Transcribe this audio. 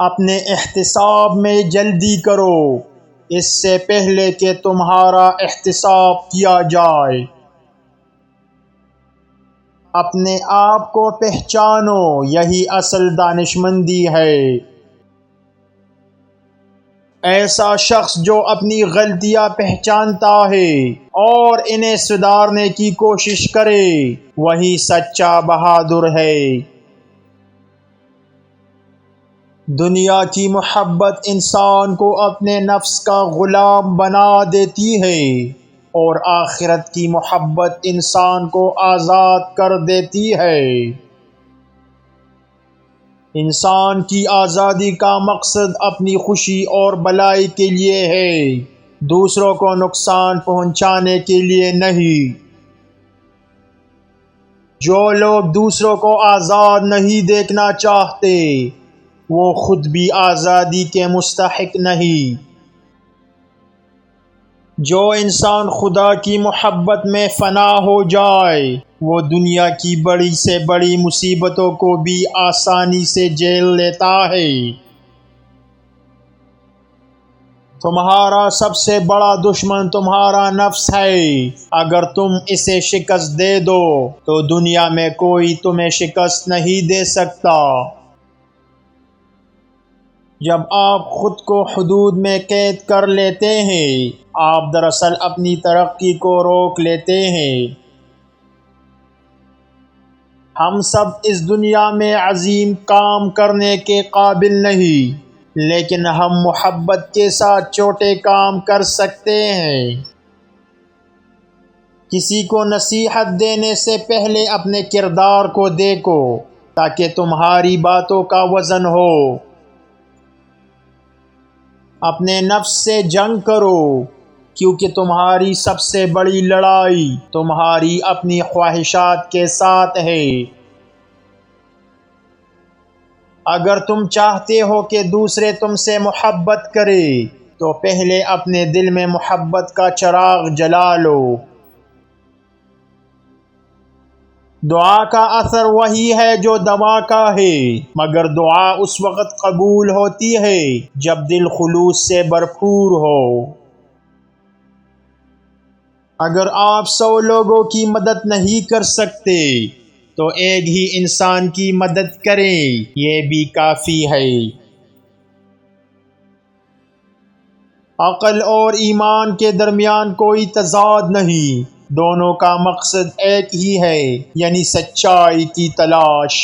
اپنے احتساب میں جلدی کرو اس سے پہلے کہ تمہارا احتساب کیا جائے۔ اپنے آپ کو پہچانو، یہی اصل دانشمندی ہے۔ ایسا شخص جو اپنی غلطیاں پہچانتا ہے اور انہیں سدھارنے کی کوشش کرے، وہی سچا بہادر ہے۔ دنیا کی محبت انسان کو اپنے نفس کا غلام بنا دیتی ہے، اور آخرت کی محبت انسان کو آزاد کر دیتی ہے۔ انسان کی آزادی کا مقصد اپنی خوشی اور بھلائی کے لیے ہے، دوسروں کو نقصان پہنچانے کے لیے نہیں۔ جو لوگ دوسروں کو آزاد نہیں دیکھنا چاہتے، وہ خود بھی آزادی کے مستحق نہیں۔ جو انسان خدا کی محبت میں فنا ہو جائے، وہ دنیا کی بڑی سے بڑی مصیبتوں کو بھی آسانی سے جھیل لیتا ہے۔ تمہارا سب سے بڑا دشمن تمہارا نفس ہے۔ اگر تم اسے شکست دے دو تو دنیا میں کوئی تمہیں شکست نہیں دے سکتا۔ جب آپ خود کو حدود میں قید کر لیتے ہیں، آپ دراصل اپنی ترقی کو روک لیتے ہیں۔ ہم سب اس دنیا میں عظیم کام کرنے کے قابل نہیں، لیکن ہم محبت کے ساتھ چھوٹے کام کر سکتے ہیں۔ کسی کو نصیحت دینے سے پہلے اپنے کردار کو دیکھو تاکہ تمہاری باتوں کا وزن ہو۔ اپنے نفس سے جنگ کرو، کیونکہ تمہاری سب سے بڑی لڑائی تمہاری اپنی خواہشات کے ساتھ ہے۔ اگر تم چاہتے ہو کہ دوسرے تم سے محبت کرے تو پہلے اپنے دل میں محبت کا چراغ جلا لو۔ دعا کا اثر وہی ہے جو دوا کا ہے، مگر دعا اس وقت قبول ہوتی ہے جب دل خلوص سے بھرپور ہو۔ اگر آپ 100 لوگوں کی مدد نہیں کر سکتے تو ایک ہی انسان کی مدد کریں، یہ بھی کافی ہے۔ عقل اور ایمان کے درمیان کوئی تضاد نہیں، دونوں کا مقصد ایک ہی ہے، یعنی سچائی کی تلاش۔